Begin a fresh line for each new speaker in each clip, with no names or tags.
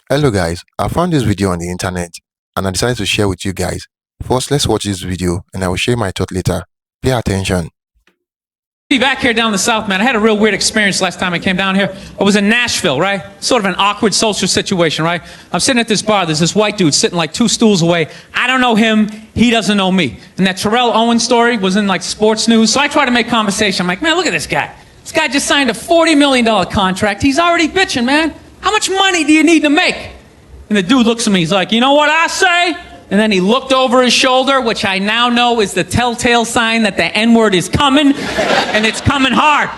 Hello guys, I found this video on the internet and I decided to share with you guys. First, let's watch this video and I will share my thought later. Pay attention.
Be back here down the south, man. I had a real weird experience last time I came down here. I was in Nashville, right? Sort of an awkward social situation, right? I'm sitting at this bar. There's this white dude sitting like 2 stools away. I don't know him. He doesn't know me. And that Terrell Owens story was in like sports news. So I try to make conversation. I'm like, man, look at this guy. This guy just signed a $40 million contract. He's already bitching, man. How much money do you need to make? And the dude looks at me. He's like, you know what I say? And then he looked over his shoulder, which I now know is the telltale sign that the N-word is coming, and it's coming hard.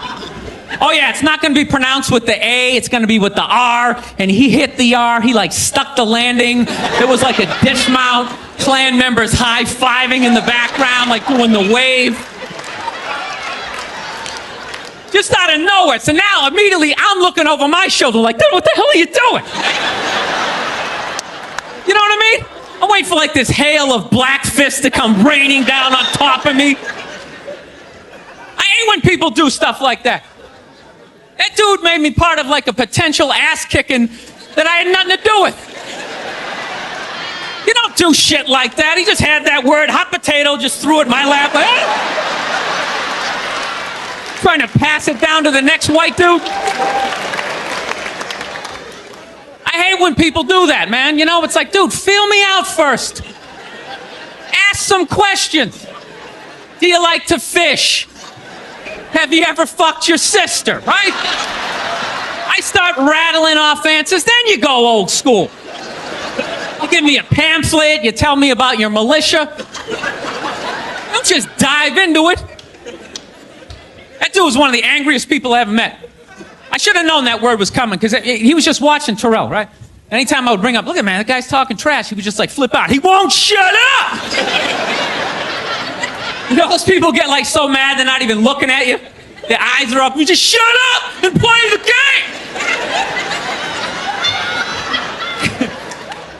Oh yeah, it's not going to be pronounced with the A, it's going to be with the R, and he hit the R, he like stuck the landing. There was like a dismount, Klan members high-fiving in the background, like doing the wave. Just out of nowhere. So now, immediately, I'm looking over my shoulder like, dude, what the hell are you doing? You know what I mean? I'm waiting for like this hail of black fists to come raining down on top of me. I hate when people do stuff like that. That dude made me part of like a potential ass kicking that I had nothing to do with. You don't do shit like that. He just had that word, hot potato, just threw it in my lap. Like, trying to pass it down to the next white dude. I hate when people do that, man. You know, it's like, dude, feel me out first. Ask some questions. Do you like to fish? Have you ever fucked your sister, right? I start rattling off answers, then you go old school. You give me a pamphlet, you tell me about your militia. Don't just dive into it. That dude was one of the angriest people I ever met. I should have known that word was coming, because he was just watching Terrell, right? Anytime I would bring up, look at man, that guy's talking trash, he would just like flip out. He won't shut up! You know, those people get like so mad they're not even looking at you. Their eyes are up. You just shut up and play the game!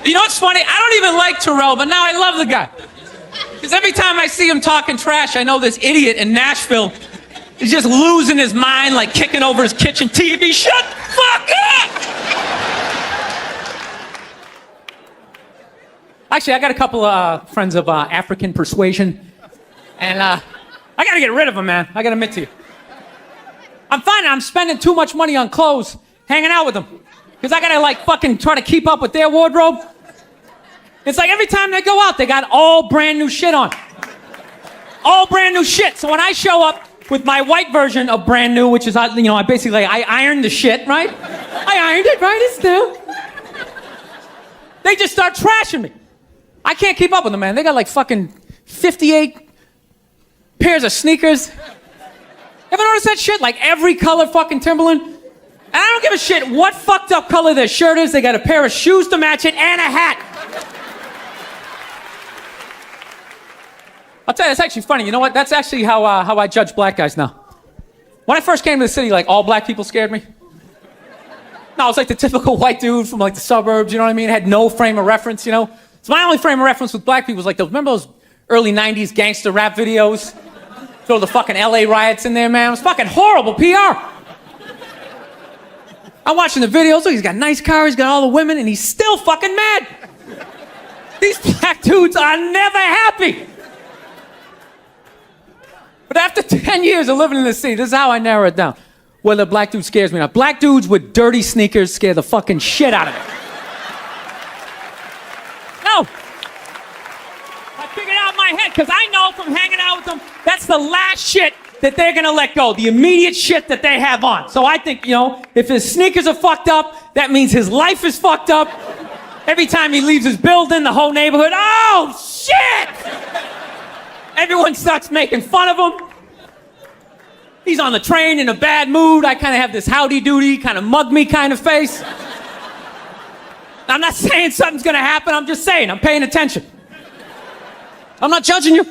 You know what's funny? I don't even like Terrell, but now I love the guy. Because every time I see him talking trash, I know this idiot in Nashville is just losing his mind, like kicking over his kitchen TV. Shut the fuck up! Actually, I got a couple of friends of African persuasion, and I gotta get rid of them, man. I gotta admit to you. I'm finding I'm spending too much money on clothes hanging out with them, because I gotta like fucking try to keep up with their wardrobe. It's like every time they go out, they got all brand new shit on. All brand new shit. So when I show up with my white version of brand new, which is, you know, I ironed the shit, right? I ironed it, right? It's new. They just start trashing me. I can't keep up with them, man. They got like fucking 58 pairs of sneakers. Ever notice that shit? Like every color fucking Timberland? And I don't give a shit what fucked up color their shirt is. They got a pair of shoes to match it and a hat. I'll tell you, it's actually funny. You know what? That's actually how I judge black guys now. When I first came to the city, like, all black people scared me. No, I was like the typical white dude from like the suburbs, you know what I mean? Had no frame of reference, you know? So my only frame of reference with black people was like those, remember those early 90s gangster rap videos? Throw the fucking LA riots in there, man. It was fucking horrible PR. I'm watching the videos, look, he's got a nice car, he's got all the women, and he's still fucking mad. These black dudes are never happy. But after 10 years of living in the city, this is how I narrow it down. Whether a black dude scares me or not. Black dudes with dirty sneakers scare the fucking shit out of me. No. I figured out in my head, because I know from hanging out with them, that's the last shit that they're gonna let go. The immediate shit that they have on. So I think, you know, if his sneakers are fucked up, that means his life is fucked up. Every time he leaves his building, the whole neighborhood, oh, shit! Everyone starts making fun of him. He's on the train in a bad mood. I kind of have this howdy-doody, kind of mug-me kind of face. I'm not saying something's gonna happen, I'm just saying, I'm paying attention. I'm not judging you.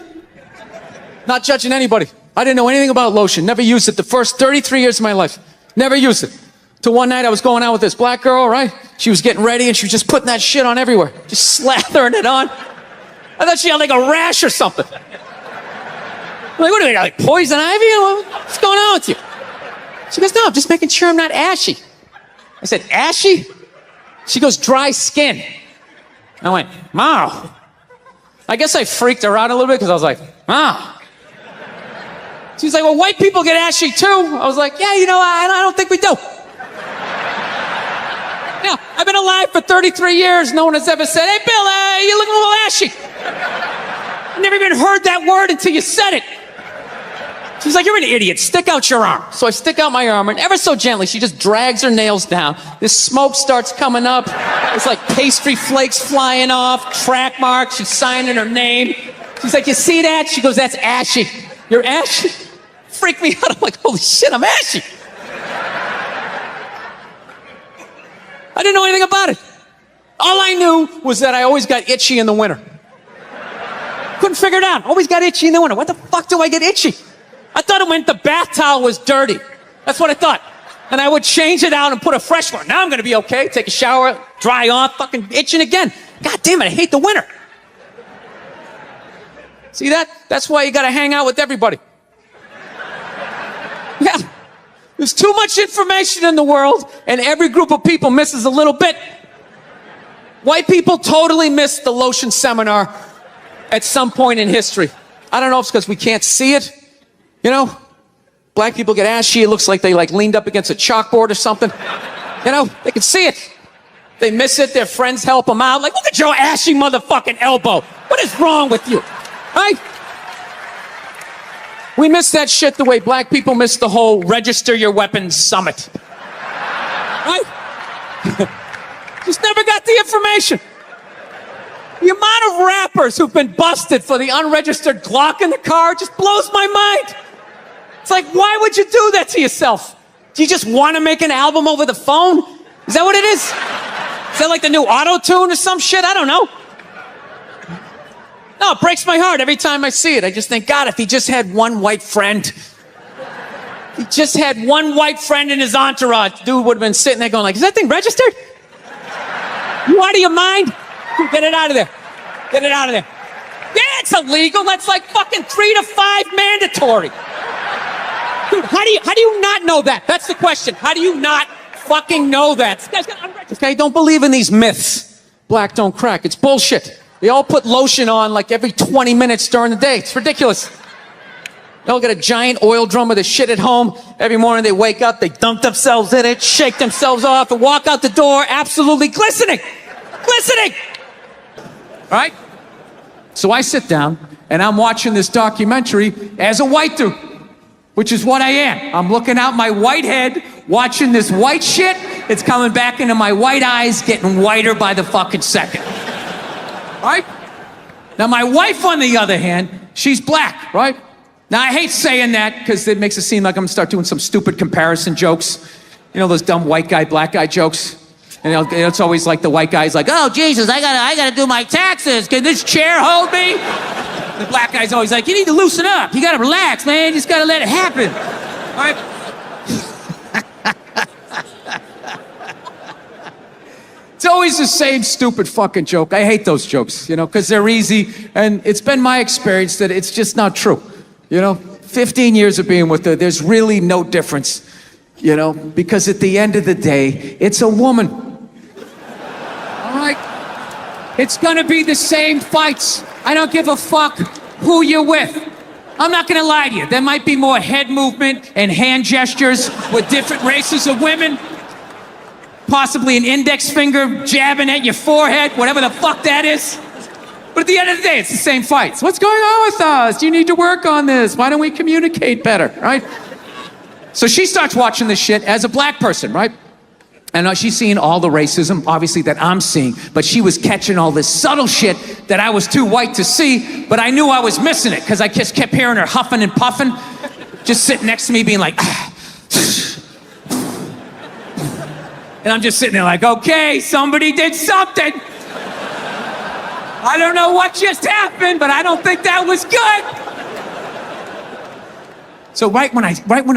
Not judging anybody. I didn't know anything about lotion, never used it the first 33 years of my life. Never used it. Till one night I was going out with this black girl, right? She was getting ready and she was just putting that shit on everywhere. Just slathering it on. I thought she had like a rash or something. I'm like, what do you got, like poison ivy? What's going on with you? She goes, no, I'm just making sure I'm not ashy. I said, ashy? She goes, dry skin. I went, wow. I guess I freaked her out a little bit because I was like, wow. She's like, well, white people get ashy too. I was like, yeah, you know, I don't think we do. Yeah, I've been alive for 33 years. No one has ever said, hey, Bill, you look a little ashy. I never even heard that word until you said it. She's like, you're an idiot. Stick out your arm. So I stick out my arm, and ever so gently, she just drags her nails down. This smoke starts coming up. It's like pastry flakes flying off, track marks. She's signing her name. She's like, you see that? She goes, that's ashy. You're ashy? Freak me out. I'm like, holy shit, I'm ashy. I didn't know anything about it. All I knew was that I always got itchy in the winter. Couldn't figure it out. Always got itchy in the winter. What the fuck do I get itchy? I thought it meant the bath towel was dirty. That's what I thought. And I would change it out and put a fresh one. Now I'm gonna be okay. Take a shower, dry off, fucking itching again. God damn it, I hate the winter. See that? That's why you gotta hang out with everybody. Yeah. There's too much information in the world, and every group of people misses a little bit. White people totally missed the lotion seminar at some point in history. I don't know if it's because we can't see it. You know? Black people get ashy, it looks like they leaned up against a chalkboard or something. You know? They can see it. They miss it, their friends help them out. Like, look at your ashy motherfucking elbow. What is wrong with you? Right? We miss that shit the way black people miss the whole register your weapons summit. Right? Just never got the information. The amount of rappers who've been busted for the unregistered Glock in the car just blows my mind. It's like, why would you do that to yourself? Do you just want to make an album over the phone? Is that what it is? Is that like the new auto-tune or some shit? I don't know. No, it breaks my heart every time I see it. I just think, God, if he just had one white friend. He just had one white friend in his entourage. Dude would have been sitting there going like, is that thing registered? You out of your mind? Get it out of there. Get it out of there. Yeah, it's illegal. That's like fucking 3 to 5 mandatory. Dude, how do you not know that? That's the question. How do you not fucking know that? This guy's got unregistered. Okay, don't believe in these myths. Black don't crack. It's bullshit. They all put lotion on like every 20 minutes during the day. It's ridiculous. They all got a giant oil drum of the shit at home. Every morning they wake up, they dunk themselves in it, shake themselves off, and walk out the door absolutely glistening. Glistening! Right? So I sit down, and I'm watching this documentary as a white dude, which is what I am. I'm looking out my white head, watching this white shit. It's coming back into my white eyes, getting whiter by the fucking second. Right? Now, my wife, on the other hand, she's black, right? Now, I hate saying that because it makes it seem like I'm gonna start doing some stupid comparison jokes. You know, those dumb white guy, black guy jokes? And it's always like the white guy's like, oh, Jesus, I gotta do my taxes. Can this chair hold me? The black guy's always like, you need to loosen up. You gotta relax, man. You just gotta let it happen. All right? It's always the same stupid fucking joke. I hate those jokes, you know, because they're easy. And it's been my experience that it's just not true. You know, 15 years of being with her, there's really no difference, you know, because at the end of the day, it's a woman. All right? It's gonna be the same fights. I don't give a fuck who you're with. I'm not gonna lie to you. There might be more head movement and hand gestures with different races of women. Possibly an index finger jabbing at your forehead, whatever the fuck that is. But at the end of the day, it's the same fights. What's going on with us? You need to work on this. Why don't we communicate better, right? So she starts watching this shit as a black person, right? And she's seeing all the racism, obviously, that I'm seeing. But she was catching all this subtle shit that I was too white to see, but I knew I was missing it because I just kept hearing her huffing and puffing, just sitting next to me being like, ah. And I'm just sitting there like, okay, somebody did something. I don't know what just happened, but I don't think that was good. So right when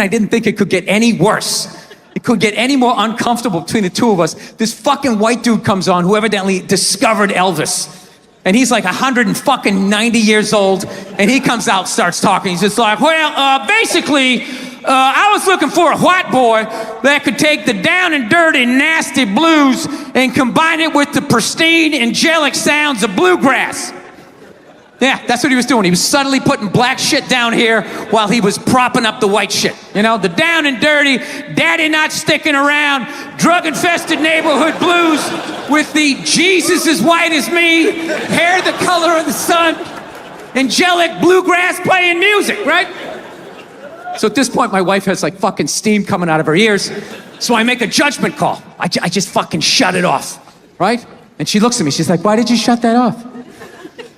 I didn't think it could get any worse, it could get any more uncomfortable between the two of us, this fucking white dude comes on who evidently discovered Elvis. And he's like 190 years old, and he comes out, starts talking. He's just like, well, basically, I was looking for a white boy that could take the down and dirty, nasty blues and combine it with the pristine, angelic sounds of bluegrass. Yeah, that's what he was doing. He was subtly putting black shit down here while he was propping up the white shit. You know, the down and dirty, daddy not sticking around, drug-infested neighborhood blues with the Jesus as white as me, hair the color of the sun, angelic bluegrass playing music, right? So at this point, my wife has like fucking steam coming out of her ears. So I make a judgment call. I just fucking shut it off, right? And she looks at me, she's like, why did you shut that off?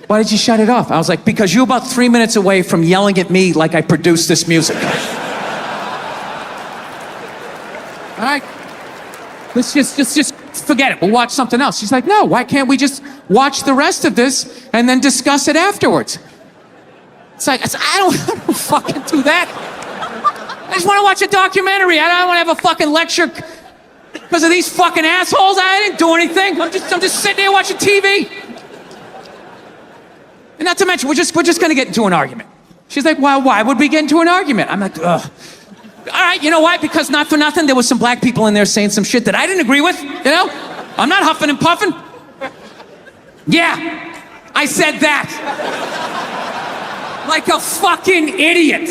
Why did you shut it off? I was like, because you're about 3 minutes away from yelling at me like I produced this music. All right? Let's just forget it. We'll watch something else. She's like, no, why can't we just watch the rest of this and then discuss it afterwards? It's like, I don't fucking do that. I just want to watch a documentary. I don't want to have a fucking lecture because of these fucking assholes. I didn't do anything. I'm just sitting there watching TV. And not to mention, we're just gonna get into an argument. She's like, well, why would we get into an argument? I'm like, ugh. All right, you know why? Because not for nothing, there was some black people in there saying some shit that I didn't agree with, you know? I'm not huffing and puffing. Yeah, I said that. Like a fucking idiot.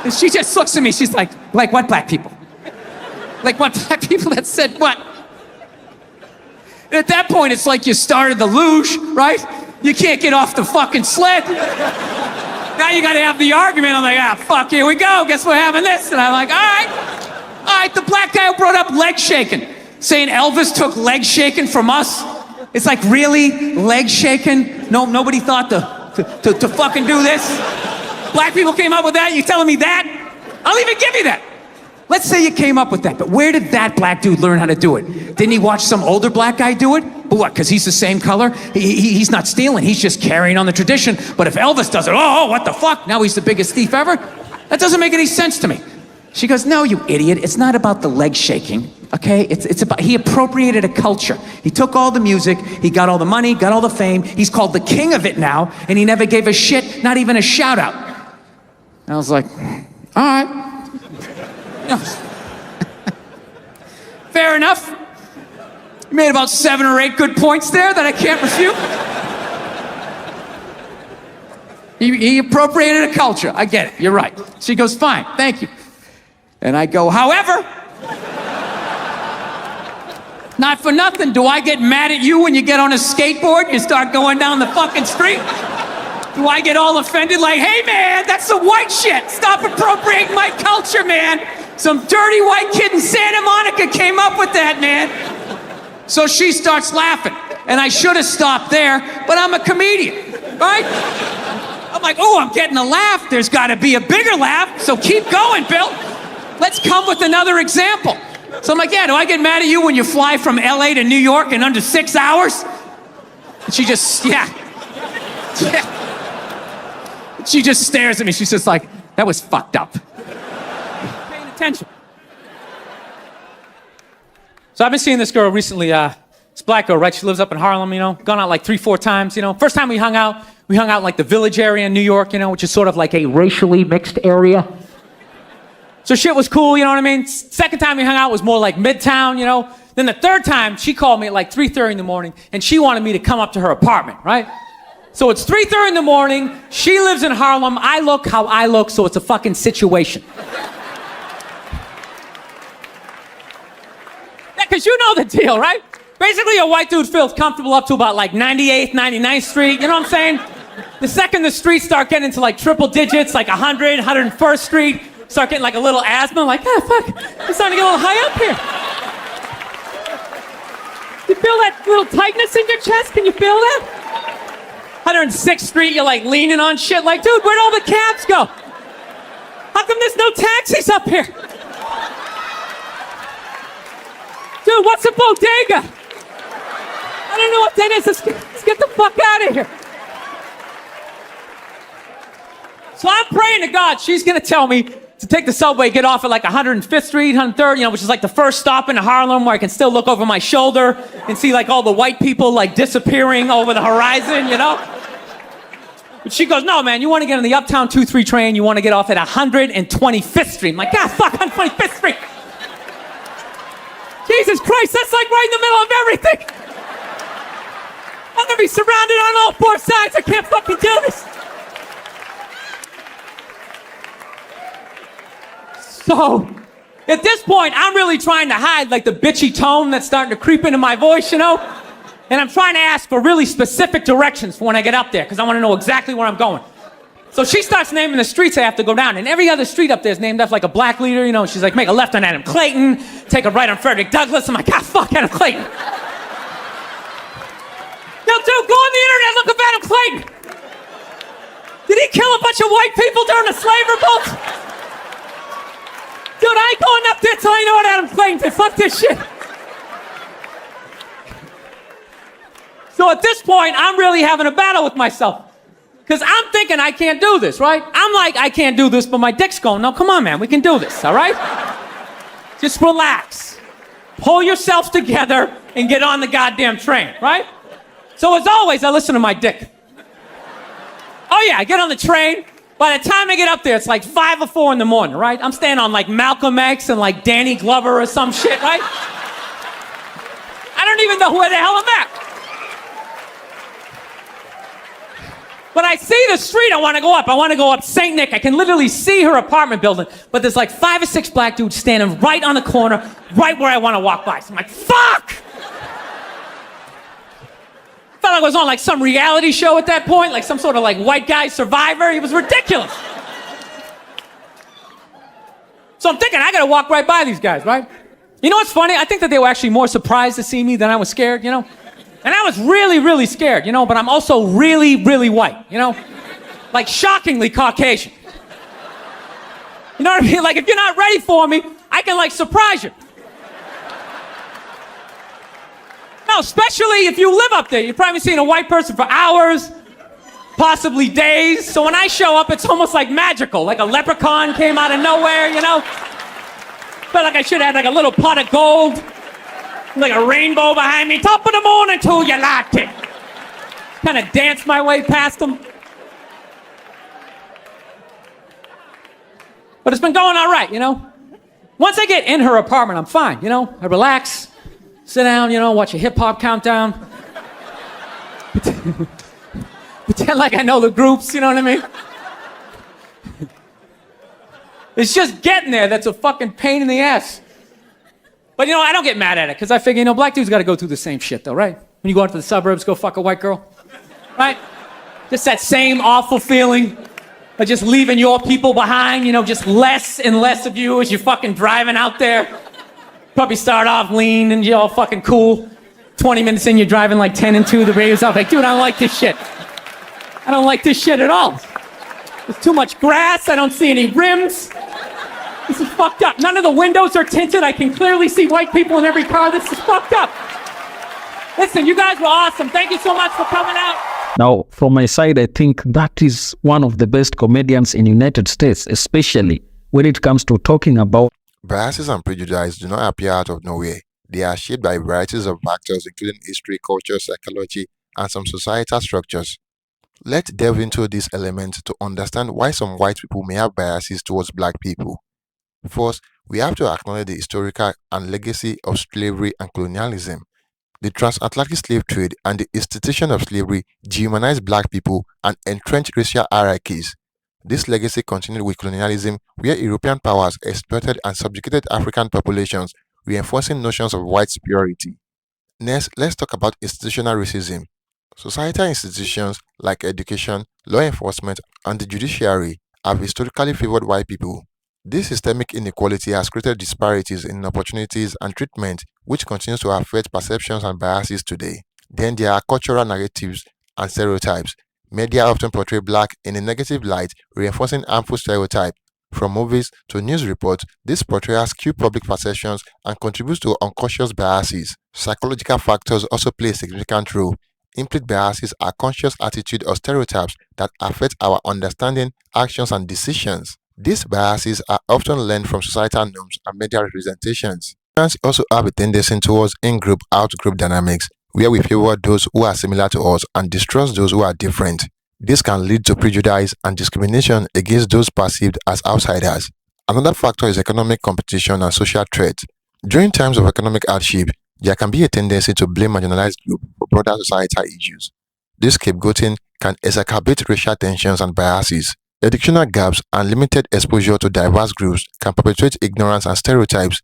And she just looks at me, she's like what black people? Like what black people that said what? And at that point, it's like you started the luge, right? You can't get off the fucking sled. Now you gotta have the argument. I'm like, fuck, here we go. Guess we're having this. And I'm like, all right. The black guy who brought up leg shaking, saying Elvis took leg shaking from us. It's like, really? Leg shaking? No, nobody thought to fucking do this? Black people came up with that? You telling me that? I'll even give you that. Let's say you came up with that, but where did that black dude learn how to do it? Didn't he watch some older black guy do it? But what, because he's the same color? He's not stealing, he's just carrying on the tradition. But if Elvis does it, oh, what the fuck? Now he's the biggest thief ever? That doesn't make any sense to me. She goes, no, you idiot, it's not about the leg shaking, okay? It's about, he appropriated a culture. He took all the music, he got all the money, got all the fame, he's called the king of it now, and he never gave a shit, not even a shout out. And I was like, all right. No. Fair enough. You made about 7 or 8 good points there that I can't refute. He appropriated a culture. I get it. You're right. She goes, fine, thank you. And I go, however, not for nothing, do I get mad at you when you get on a skateboard and you start going down the fucking street? Do I get all offended like, hey man, that's some white shit. Stop appropriating my culture, man. Some dirty white kid in Santa Monica came up with that, man. So she starts laughing. And I should have stopped there, but I'm a comedian, right? I'm like, oh, I'm getting a laugh. There's gotta be a bigger laugh, so keep going, Bill. Let's come with another example. So I'm like, yeah, do I get mad at you when you fly from LA to New York in under 6 hours? And she just, yeah. She just stares at me. She's just like, that was fucked up. Paying attention. So I've been seeing this girl recently, this black girl, right? She lives up in Harlem, you know, gone out like 3-4 times, you know. First time we hung out like the Village area in New York, you know, which is sort of like a racially mixed area. So shit was cool, you know what I mean? Second time we hung out was more like Midtown, you know. Then the third time, she called me at like 3:30 in the morning, and she wanted me to come up to her apartment, right? So it's 3:30 in the morning, she lives in Harlem, I look how I look, so it's a fucking situation. Yeah, because you know the deal, right? Basically, a white dude feels comfortable up to about like 98th, 99th Street, you know what I'm saying? The second the streets start getting into like triple digits, like 100, 101st Street, start getting like a little asthma, like, fuck, it's starting to get a little high up here. You feel that little tightness in your chest? Can you feel that? 106th Street, you're like leaning on shit, like, dude, where'd all the cabs go? How come there's no taxis up here? Dude, what's a bodega? I don't know what that is. Let's get the fuck out of here. So I'm praying to God she's gonna tell me to take the subway, get off at like 105th Street, 103rd, you know, which is like the first stop in Harlem where I can still look over my shoulder and see like all the white people like disappearing over the horizon, you know? But she goes, no, man, you want to get on the Uptown 2-3 train, you want to get off at 125th Street. I'm like, God, fuck, 125th Street. Jesus Christ, that's like right in the middle of everything. I'm going to be surrounded on all four sides. I can't fucking do this. So, at this point, I'm really trying to hide like the bitchy tone that's starting to creep into my voice, you know? And I'm trying to ask for really specific directions for when I get up there, because I want to know exactly where I'm going. So she starts naming the streets I have to go down, and every other street up there is named after like a black leader, you know? She's like, make a left on Adam Clayton, take a right on Frederick Douglass. I'm like, God, fuck Adam Clayton. Yo, dude, go on the internet, look up Adam Clayton. Did he kill a bunch of white people during the slave revolt? Dude, I ain't going up there till I know what Adam Clayton did. Fuck this shit. So at this point, I'm really having a battle with myself. Because I'm thinking I can't do this, right? I'm like, I can't do this, but my dick's going, no, come on, man, we can do this, all right? Just relax. Pull yourself together and get on the goddamn train, right? So as always, I listen to my dick. Oh yeah, I get on the train. By the time I get up there, it's like 5 or 4 in the morning, right? I'm staying on like Malcolm X and like Danny Glover or some shit, right? I don't even know where the hell I'm at. When I see the street I want to go up, I want to go up St. Nick. I can literally see her apartment building, but there's like 5 or 6 black dudes standing right on the corner, right where I want to walk by. So I'm like, fuck! Felt like I was on like some reality show at that point, like some sort of like white guy survivor. It was ridiculous. So I'm thinking, I gotta walk right by these guys, right? You know what's funny? I think that they were actually more surprised to see me than I was scared, you know? And I was really, really scared, you know, but I'm also really, really white, you know? Like shockingly Caucasian. You know what I mean? Like if you're not ready for me, I can like surprise you. No, especially if you live up there. You've probably seen a white person for hours, possibly days. So when I show up, it's almost like magical. Like a leprechaun came out of nowhere, you know? Felt like I should have had like a little pot of gold, like a rainbow behind me. Top of the morning to you, latte. Kind of danced my way past them. But it's been going all right, you know? Once I get in her apartment, I'm fine, you know? I relax. Sit down, you know, watch a hip-hop countdown. Pretend like I know the groups, you know what I mean? It's just getting there that's a fucking pain in the ass. But, you know, I don't get mad at it, because I figure, you know, black dudes got to go through the same shit, though, right? When you go out to the suburbs, go fuck a white girl, right? Just that same awful feeling of just leaving your people behind, you know, just less and less of you as you're fucking driving out there. Probably start off lean and you're all fucking cool. 20 minutes in, you're driving like 10 and 2, the radio's off. Like, dude, I don't like this shit. I don't like this shit at all. There's too much grass, I don't see any rims. This is fucked up. None of the windows are tinted. I can clearly see white people in every car. This is fucked up. Listen, you guys were awesome. Thank you so much for coming out.
Now, from my side, I think that is one of the best comedians in United States, especially when it comes to talking about
Biases and prejudices do not appear out of nowhere. They are shaped by varieties of factors including history, culture, psychology, and some societal structures. Let's delve into these elements to understand why some white people may have biases towards black people. First, we have to acknowledge the historical and legacy of slavery and colonialism. The transatlantic slave trade and the institution of slavery dehumanized black people and entrenched racial hierarchies. This legacy continued with colonialism, where European powers exploited and subjugated African populations, reinforcing notions of white superiority. Next, let's talk about institutional racism. Societal institutions like education, law enforcement, and the judiciary have historically favored white people. This systemic inequality has created disparities in opportunities and treatment, which continues to affect perceptions and biases today. Then there are cultural narratives and stereotypes. Media often portray black in a negative light, reinforcing harmful stereotypes. From movies to news reports, these portrayals skew public perceptions and contribute to unconscious biases. Psychological factors also play a significant role. Implicit biases are conscious attitudes or stereotypes that affect our understanding, actions, and decisions. These biases are often learned from societal norms and media representations. Humans also have a tendency towards in-group, out-group dynamics, where we favor those who are similar to us and distrust those who are different. This can lead to prejudice and discrimination against those perceived as outsiders. Another factor is economic competition and social threat. During times of economic hardship, there can be a tendency to blame marginalized groups for broader societal issues. This scapegoating can exacerbate racial tensions and biases. Educational gaps and limited exposure to diverse groups can perpetuate ignorance and stereotypes.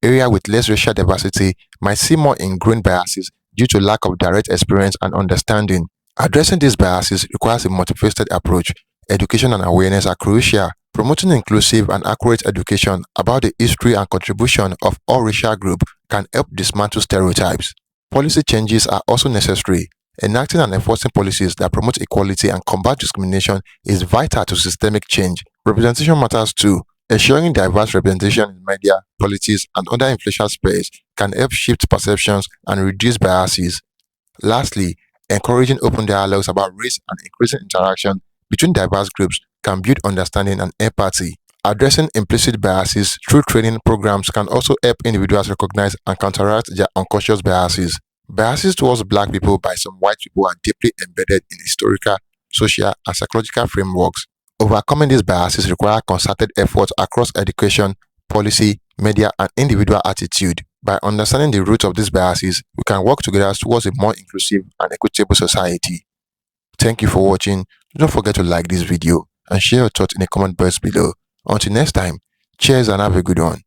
Areas with less racial diversity might see more ingrained biases due to lack of direct experience and understanding. Addressing these biases requires a multifaceted approach. Education and awareness are crucial. Promoting inclusive and accurate education about the history and contribution of all racial groups can help dismantle stereotypes. Policy changes are also necessary. Enacting and enforcing policies that promote equality and combat discrimination is vital to systemic change. Representation matters too. Ensuring diverse representation in media, politics, and other influential spheres can help shift perceptions and reduce biases. Lastly, encouraging open dialogues about race and increasing interaction between diverse groups can build understanding and empathy. Addressing implicit biases through training programs can also help individuals recognize and counteract their unconscious biases. Biases towards black people by some white people are deeply embedded in historical, social, and psychological frameworks. Overcoming these biases require concerted efforts across education, policy, media, and individual attitude. By understanding the roots of these biases, we can work together towards a more inclusive and equitable society. Thank you for watching. Don't forget to like this video and share your thoughts in the comment box below. Until next time, cheers and have a good one.